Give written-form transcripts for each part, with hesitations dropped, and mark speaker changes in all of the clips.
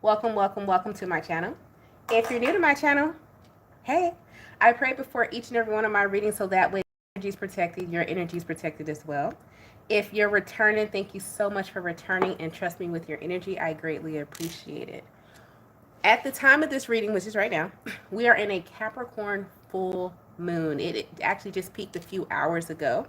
Speaker 1: welcome to my channel. If you're new to my channel, hey, I pray before each and every one of my readings so that way your energy is protected, your energy is protected as well. If you're returning, thank you so much for returning and trust me with your energy. I greatly appreciate it. At the time of this reading, which is right now, we are in a Capricorn full moon. It actually just peaked a few hours ago,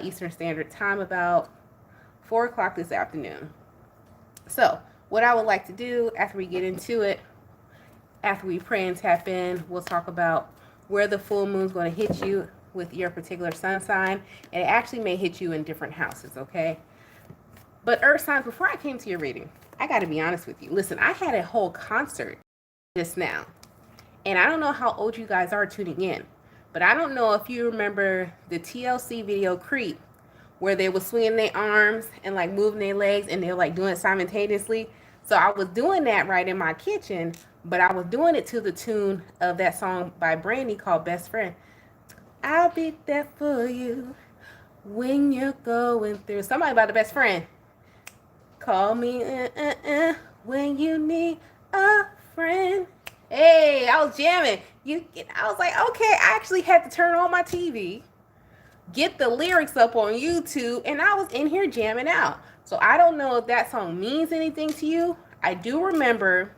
Speaker 1: Eastern Standard Time, about 4 o'clock this afternoon. So, what I would like to do after we get into it, after we pray and tap in, we'll talk about where the full moon is going to hit you with your particular sun sign. And it actually may hit you in different houses, okay? But Earth signs, before I came to your reading, I got to be honest with you. Listen, I had a whole concert just now. And I don't know how old you guys are tuning in, but I don't know if you remember the TLC video Creep, where they were swinging their arms and like moving their legs and they were like doing it simultaneously. So I was doing that right in my kitchen, but I was doing it to the tune of that song by Brandy called Best Friend. I'll be there for you when you're going through. Somebody about the best friend. Call me when you need a friend. Hey, I was jamming. I was like, okay, I actually had to turn on my TV, get the lyrics up on YouTube, and I was in here jamming out. So I don't know if that song means anything to you. I do remember,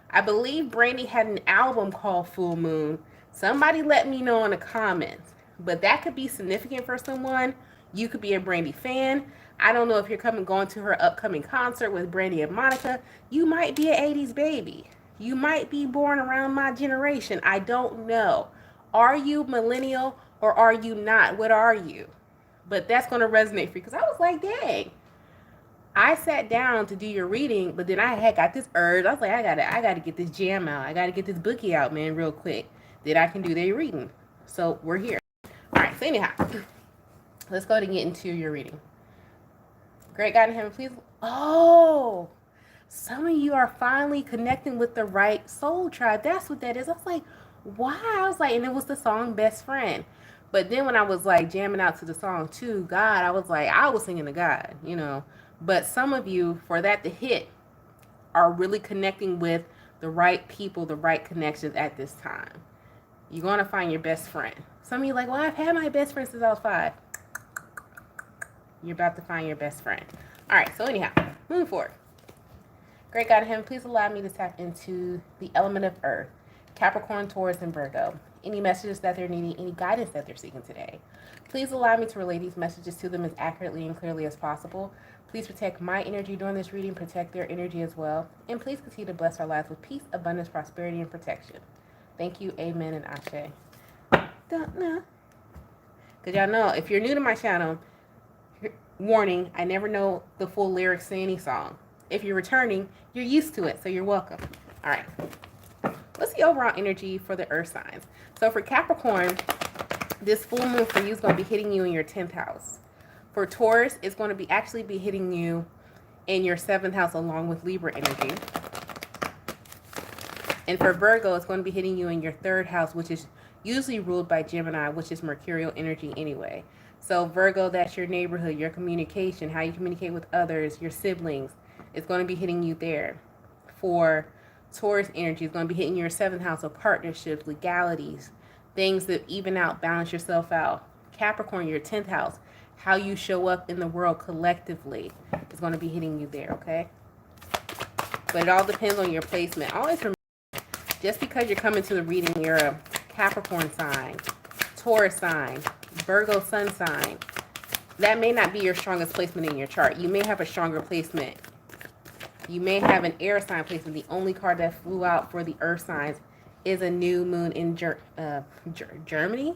Speaker 1: I believe Brandy had an album called Full Moon. Somebody let me know in the comments. But that could be significant for someone. You could be a Brandy fan. I don't know if you're going to her upcoming concert with Brandy and Monica. You might be an 80s baby. You might be born around my generation. I don't know. Are you millennial or are you not? What are you? But that's going to resonate for you because I was like, dang. I sat down to do your reading, but then I had got this urge. I was like, I gotta get this jam out. I gotta get this bookie out, man, real quick. That I can do their reading. So we're here. All right. So anyhow, let's go to get into your reading. Great God in heaven, please. Oh, some of you are finally connecting with the right soul tribe. That's what that is. I was like, wow. I was like, and it was the song Best Friend. But then when I was like jamming out to the song to God, I was like, I was singing to God, you know. But some of you, for that to hit, are really connecting with the right people, the right connections at this time. You're going to find your best friend. Some of you are like, well, I've had my best friend since I was 5. You're about to find your best friend. All right, so anyhow, moving forward. Great God in heaven, please allow me to tap into the element of Earth, Capricorn, Taurus, and Virgo. Any messages that they're needing, any guidance that they're seeking today. Please allow me to relay these messages to them as accurately and clearly as possible. Please protect my energy during this reading, protect their energy as well. And please continue to bless our lives with peace, abundance, prosperity, and protection. Thank you, amen, and ashe. Don't know. Because y'all know, if you're new to my channel, warning, I never know the full lyrics to any song. If you're returning, you're used to it, so you're welcome. All right. What's the overall energy for the earth signs? So for Capricorn, this full moon for you is going to be hitting you in your 10th house. For Taurus, it's going to be actually be hitting you in your 7th house along with Libra energy. And for Virgo, it's going to be hitting you in your 3rd house, which is usually ruled by Gemini, which is mercurial energy anyway. So Virgo, that's your neighborhood, your communication, how you communicate with others, your siblings. It's going to be hitting you there. For Taurus energy, it's going to be hitting your 7th house of partnerships, legalities, things that even out, balance yourself out. Capricorn, your 10th house, how you show up in the world collectively is going to be hitting you there, okay? But it all depends on your placement. Always remember, just because you're coming to the reading, you're a Capricorn sign, Taurus sign, Virgo sun sign, that may not be your strongest placement in your chart. You may have a stronger placement. You may have an air sign placement. The only card that flew out for the earth signs is a new moon in Germany.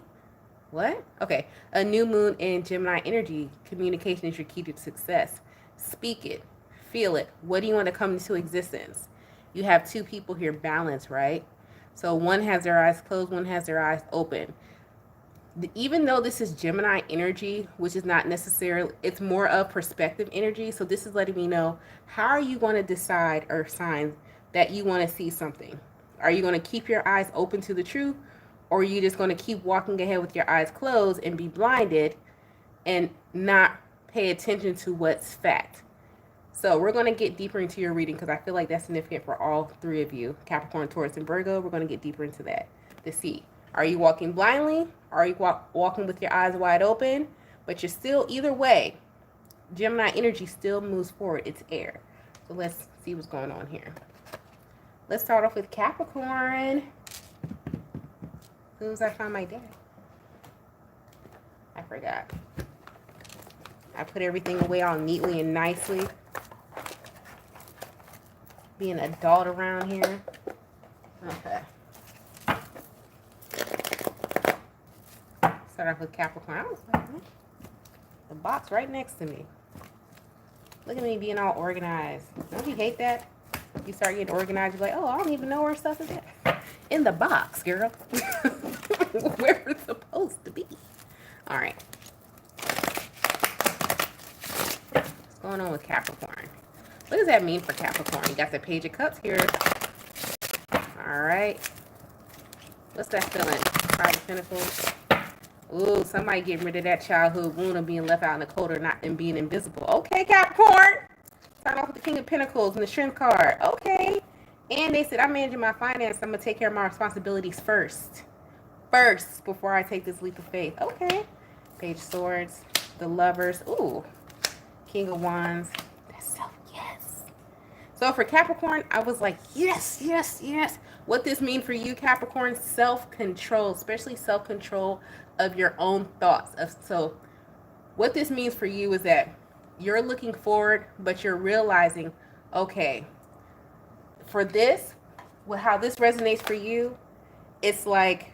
Speaker 1: What? Okay. A new moon in Gemini energy. Communication is your key to success. Speak it. Feel it. What do you want to come into existence? You have 2 people here balanced, right? So one has their eyes closed, one has their eyes open. Even though this is Gemini energy, which is not necessarily, it's more of perspective energy. So this is letting me know, how are you going to decide, earth signs, that you want to see something? Are you going to keep your eyes open to the truth? Or are you just going to keep walking ahead with your eyes closed and be blinded and not pay attention to what's fact? So we're going to get deeper into your reading because I feel like that's significant for all three of you, Capricorn, Taurus, and Virgo. We're going to get deeper into that to see. Are you walking blindly? Are you walking with your eyes wide open? But you're still, either way, Gemini energy still moves forward. It's air. So let's see what's going on here. Let's start off with Capricorn. As soon as I find my deck. I forgot. I put everything away all neatly and nicely. Be an adult around here. Okay. Start off with Capricorn. I was like, the box right next to me. Look at me being all organized. Don't you hate that? You start getting organized, you're like, oh, I don't even know where stuff is at. In the box, girl. Where it's supposed to be. All right. What's going on with Capricorn? What does that mean for Capricorn? You got the Page of Cups here. All right. What's that feeling? Five of Pentacles. Ooh, somebody getting rid of that childhood wound of being left out in the cold or not and being invisible. Okay, Capricorn. Start off with the King of Pentacles and the Strength card. Okay. And they said, I'm managing my finances. I'm going to take care of my responsibilities first. First, before I take this leap of faith. Okay. Page of Swords. The Lovers. Ooh. King of Wands. That's so yes. So for Capricorn, I was like, yes, yes, yes. What this means for you, Capricorn, self-control, especially self-control of your own thoughts. So what this means for you is that you're looking forward, but you're realizing, okay, for this, how this resonates for you, it's like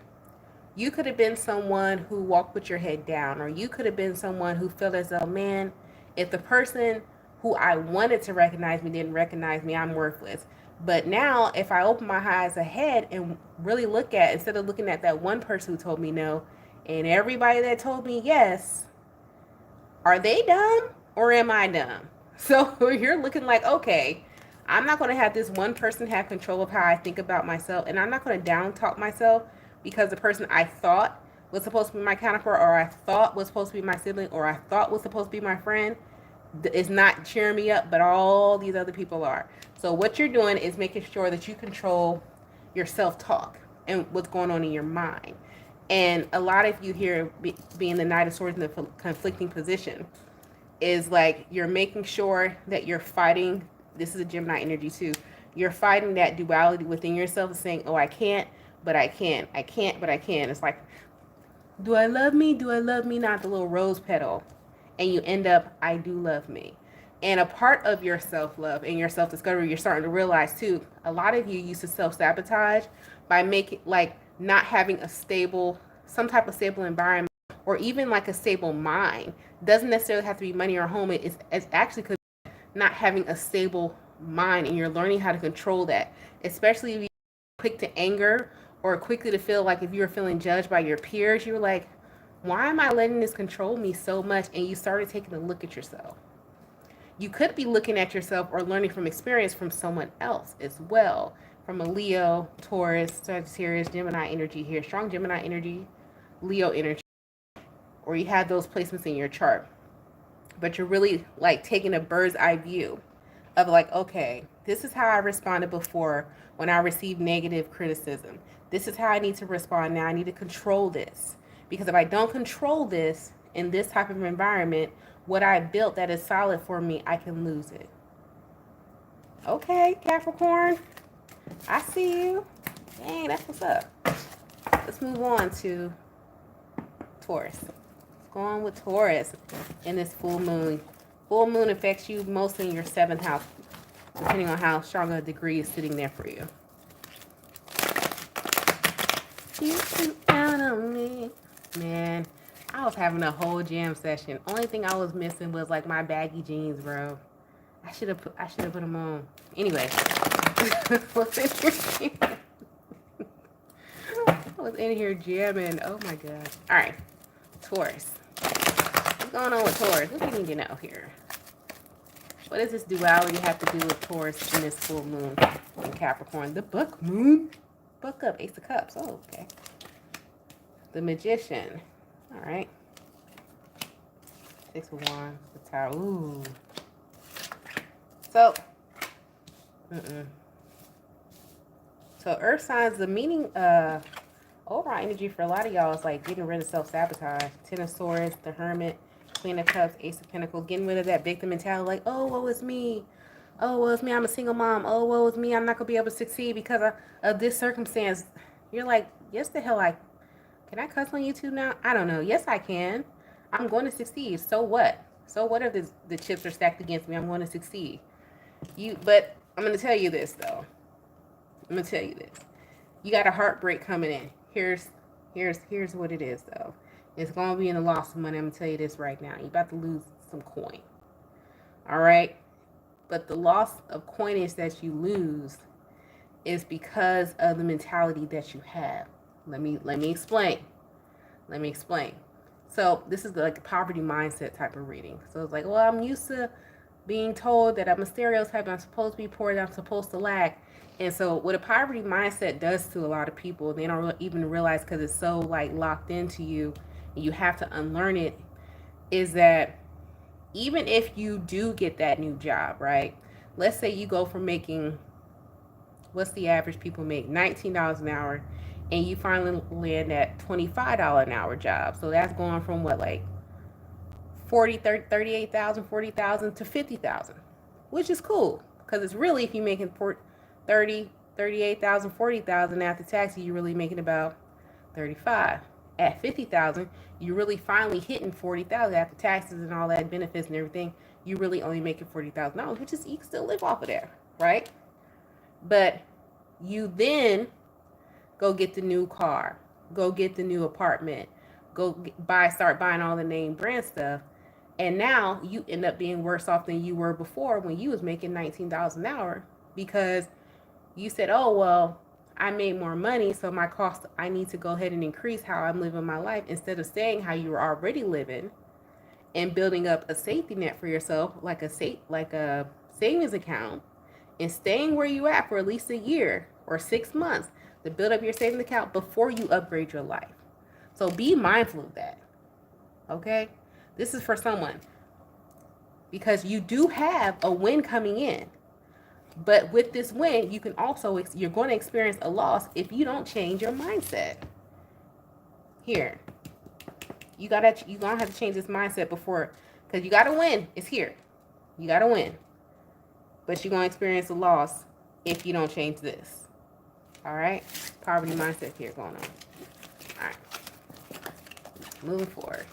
Speaker 1: you could have been someone who walked with your head down, or you could have been someone who felt as though, man, if the person who I wanted to recognize me didn't recognize me, I'm worthless. But now, if I open my eyes ahead and really look at, instead of looking at that one person who told me no, and everybody that told me yes, are they dumb or am I dumb? So you're looking like, okay, I'm not going to have this one person have control of how I think about myself, and I'm not going to down talk myself because the person I thought was supposed to be my counterpart, or I thought was supposed to be my sibling, or I thought was supposed to be my friend, is not cheering me up, but all these other people are. So what you're doing is making sure that you control your self-talk and what's going on in your mind. And a lot of you here, being the Knight of Swords in the conflicting position, is like you're making sure that you're fighting. This is a Gemini energy too. You're fighting that duality within yourself and saying, oh, I can't, but I can. I can't, but I can. It's like, do I love me? Do I love me? Not the little rose petal. And you end up, I do love me. And a part of your self-love and your self-discovery, you're starting to realize too, a lot of you used to self-sabotage by making, like, not having a stable, some type of stable environment, or even like a stable mind. Doesn't necessarily have to be money or home. It's actually could be not having a stable mind, and you're learning how to control that, especially if you're quick to anger or quickly to feel like if you were feeling judged by your peers, you were like, why am I letting this control me so much? And you started taking a look at yourself. You could be looking at yourself or learning from experience from someone else as well. From a Leo, Taurus, Sagittarius, Gemini energy here. Strong Gemini energy, Leo energy. Or you have those placements in your chart. But you're really like taking a bird's eye view of like, okay, this is how I responded before when I received negative criticism. This is how I need to respond now. I need to control this. Because if I don't control this in this type of environment, what I built that is solid for me, I can lose it. Okay, Capricorn, I see you. Dang, that's what's up. Let's move on to Taurus. Let's go on with Taurus in this full moon. Full moon affects you mostly in your 7th house, depending on how strong a degree is sitting there for you. You can count on me. Man, I was having a whole jam session. Only thing I was missing was like my baggy jeans, bro. I should have put them on. Anyway, I was in here jamming. Oh my god. All right, Taurus. What's going on with Taurus? What do you need to know here? What does this duality have to do with Taurus in this full moon in Capricorn? The book moon. Book up, Ace of Cups. Oh, okay. The Magician. All right. 6 of Wands. The Tower. Ooh. So, so earth signs, the meaning, overall energy for a lot of y'all is like getting rid of self-sabotage. Ten of Swords, the Hermit, Queen of Cups, Ace of Pentacles, getting rid of that victim mentality, like, oh, woe is me. Oh, woe is me, I'm a single mom. Oh, woe is me, I'm not going to be able to succeed because of this circumstance. You're like, yes, the hell, can I cuss on YouTube now? I don't know. Yes, I can. I'm going to succeed. So what? So what if the chips are stacked against me? I'm going to succeed. But I'm going to tell you this, though. I'm going to tell you this. You got a heartbreak coming in. Here's what it is, though. It's going to be in the loss of money. I'm going to tell you this right now. You're about to lose some coin. All right? But the loss of coinage that you lose is because of the mentality that you have. Let me explain. Let me explain. So this is like a poverty mindset type of reading. So it's like, well, I'm used to being told that I'm a stereotype, I'm supposed to be poor, that I'm supposed to lack. And so what a poverty mindset does to a lot of people, they don't even realize because it's so like locked into you, and you have to unlearn it, is that even if you do get that new job, right? Let's say you go from making, what's the average people make? $19 an hour, and you finally land at $25 an hour job. So that's going from what, like 38,000, 40,000 to 50,000, which is cool. Because it's really, if you're making 38,000, 40,000 after taxes, you're really making about 35. At 50,000, you're really finally hitting 40,000 after taxes and all that benefits and everything. You really only making $40,000, which is, you can still live off of there, right? But you then go get the new car, go get the new apartment, start buying all the name brand stuff, and now you end up being worse off than you were before when you was making $19 an hour, because you said, oh, well, I made more money, so my cost, I need to go ahead and increase how I'm living my life, instead of staying how you were already living and building up a safety net for yourself, like a savings account, and staying where you at for at least a year or 6 months to build up your savings account before you upgrade your life. So be mindful of that. Okay? This is for someone, because you do have a win coming in. But with this win, you can also, you're going to experience a loss if you don't change your mindset. Here, you're going to have to change this mindset before, because you got to win. It's here. You got to win. But you're going to experience a loss if you don't change this. All right? Poverty mindset here going on. All right. Moving forward.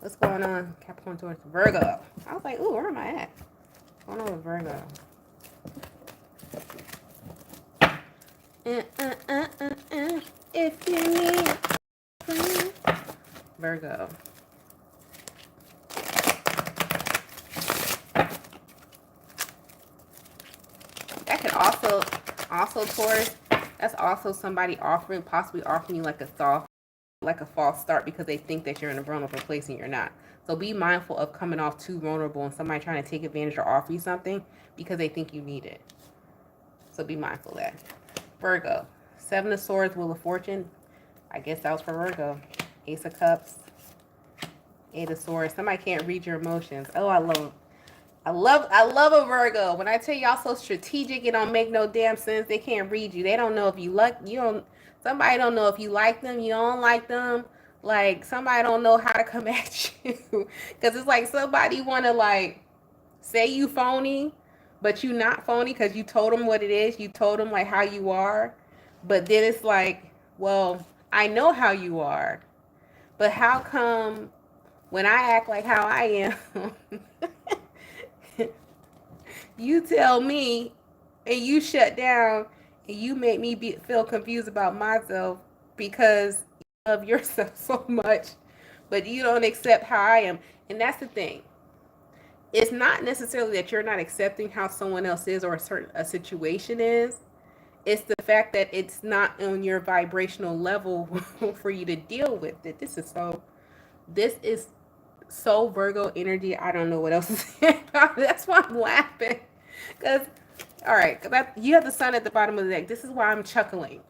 Speaker 1: What's going on? Capricorn, Taurus, Virgo. I was like, ooh, where am I at? What's going on with Virgo? If you need Virgo. That could also Taurus, that's also somebody possibly offering you like a false start, because they think that you're in a vulnerable place and you're not. So be mindful of coming off too vulnerable and somebody trying to take advantage or offer you something because they think you need it. So be mindful of that. Virgo, 7 of Swords, Wheel of Fortune. I guess that was for Virgo. Ace of Cups, 8 of Swords. Somebody can't read your emotions. Oh, I love a Virgo. When I tell y'all so strategic, it don't make no damn sense. They can't read you. They don't know if you somebody don't know if you like them, you don't like them. Like, somebody don't know how to come at you. Because it's like somebody want to, like, say you phony, but you not phony because you told them what it is. You told them, like, how you are. But then it's like, well, I know how you are. But how come when I act like how I am, you tell me and you shut down and you make me feel confused about myself because you love yourself so much, but you don't accept how I am. And that's the thing. It's not necessarily that you're not accepting how someone else is or a situation is. It's the fact that it's not on your vibrational level for you to deal with it. This is so Virgo energy. I don't know what else to say about it. That's why I'm laughing. Because, all right, you have the sun at the bottom of the deck. This is why I'm chuckling.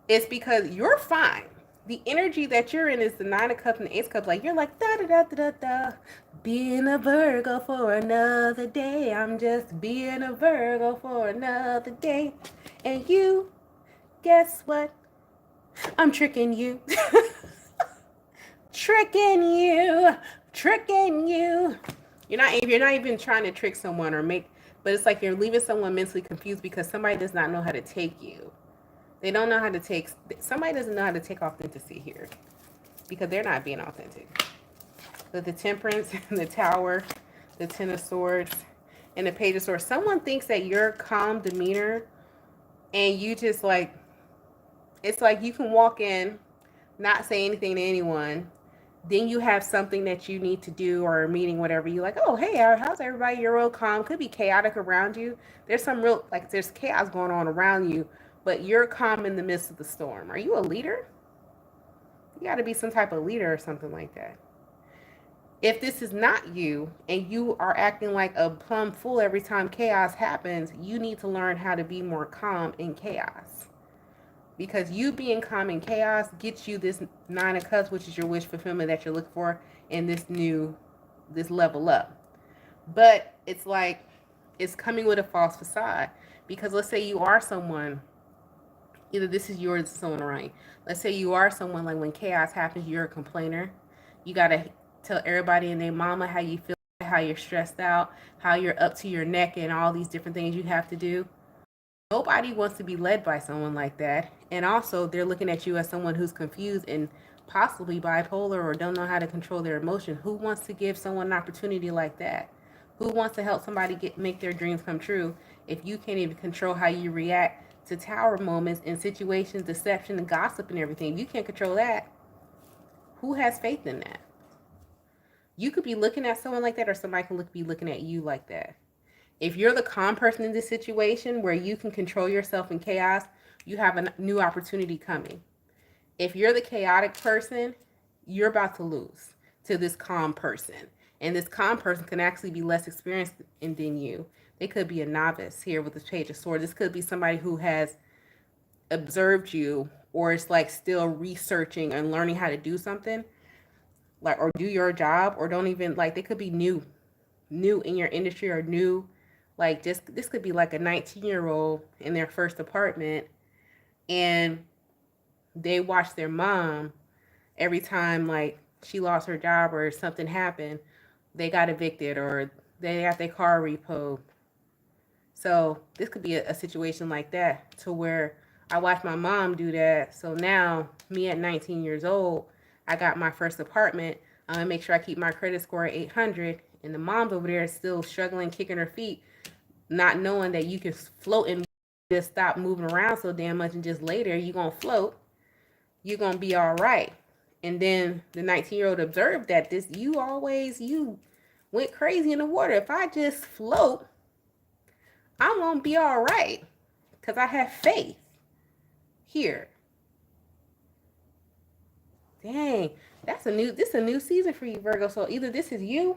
Speaker 1: It's because you're fine. the energy that you're in is the Nine of Cups and the Ace of Cups. Like, you're like, da da da da da da. Being a Virgo for another day. I'm just being a Virgo for another day. And you, guess what? I'm tricking you. Tricking you. Tricking you. You're not even trying to trick someone or make, but it's like you're leaving someone mentally confused because somebody does not know how to take you. They don't know how to take, somebody doesn't know how to take authenticity here because they're not being authentic. But the Temperance, the Tower, the Ten of Swords, and the Page of Swords. Someone thinks that your calm demeanor and you just like, it's like you can walk in, not say anything to anyone. Then you have something that you need to do or a meeting, whatever. You're like, oh, hey, how's everybody? You're real calm. Could be chaotic around you. There's some real, like, there's chaos going on around you, but you're calm in the midst of the storm. Are you a leader? You got to be some type of leader or something like that. If this is not you and you are acting like a plumb fool every time chaos happens, you need to learn how to be more calm in chaos. Because you being calm in chaos gets you this Nine of Cups, which is your wish fulfillment that you're looking for in this level up. But it's like, it's coming with a false facade. Because let's say you are someone, either this is yours or someone right. Let's say you are someone like when chaos happens, you're a complainer. You got to tell everybody and their mama how you feel, how you're stressed out, how you're up to your neck and all these different things you have to do. Nobody wants to be led by someone like that. And also, they're looking at you as someone who's confused and possibly bipolar or don't know how to control their emotion. Who wants to give someone an opportunity like that? Who wants to help somebody make their dreams come true if you can't even control how you react to tower moments and situations, deception and gossip and everything? If you can't control that, who has faith in that? You could be looking at someone like that, or somebody can be looking at you like that. If you're the calm person in this situation where you can control yourself in chaos, you have a new opportunity coming. If you're the chaotic person, you're about to lose to this calm person. And this calm person can actually be less experienced than you. They could be a novice here with this Page of Swords. This could be somebody who has observed you or is like still researching and learning how to do something, like, or do your job, or don't even, like, they could be new in your industry or new. Like, just this could be like a 19-year-old in their first apartment and they watch their mom every time, like, she lost her job or something happened, they got evicted or they got their car repoed. So this could be a situation like that, to where I watched my mom do that. So now, me at 19 years old, I got my first apartment. I'm going to make sure I keep my credit score at 800. And the mom's over there is still struggling, kicking her feet, not knowing that you can float and just stop moving around so damn much, and just later you're going to float. You're going to be all right. And then the 19-year-old observed that you went crazy in the water. If I just float, I'm going to be all right because I have faith here. Dang, this is a new season for you, Virgo. So either this is you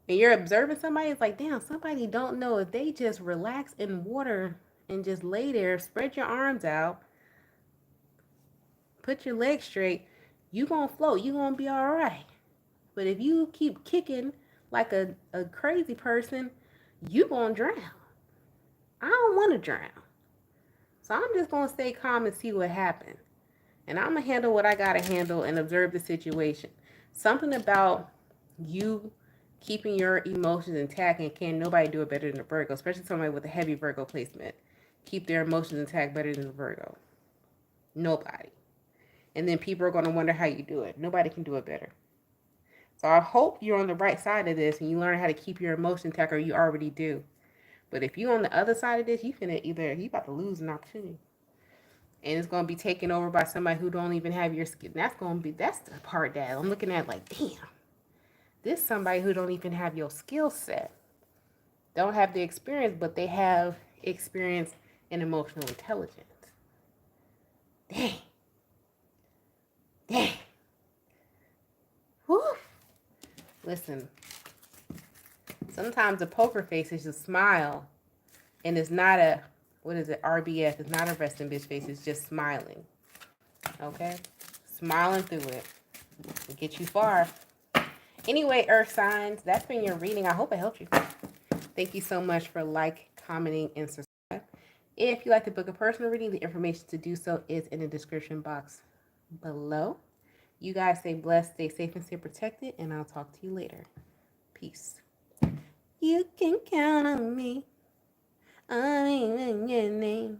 Speaker 1: and you're observing somebody, it's like, damn, somebody don't know if they just relax in water and just lay there, spread your arms out, put your legs straight, you gonna float, you gonna be all right. But if you keep kicking like a crazy person, you gonna drown. I don't want to drown. So I'm just gonna stay calm and see what happens. And I'm gonna handle what I gotta handle and observe the situation. Something about you keeping your emotions intact, and can nobody do it better than a Virgo, especially somebody with a heavy Virgo placement. Keep their emotions intact better than a Virgo. Nobody. And then people are going to wonder how you do it. Nobody can do it better. So I hope you're on the right side of this and you learn how to keep your emotions intact, or you already do. But if you're on the other side of this, you about to lose an opportunity. And it's going to be taken over by somebody who don't even have your skill. That's the part that I'm looking at like, damn. This is somebody who don't even have your skill set. Don't have the experience, but they have experience in emotional intelligence. Dang. Dang. Whew. Listen. Sometimes a poker face is a smile. And it's not a, RBF. It's not a resting bitch face. It's just smiling. Okay? Smiling through it. It'll get you far. Anyway, Earth signs, that's been your reading. I hope it helped you. Thank you so much for commenting, and subscribe. If you like to book a personal reading, the information to do so is in the description box below. You guys stay blessed, stay safe, and stay protected, and I'll talk to you later. Peace. You can count on me. I mean, your name.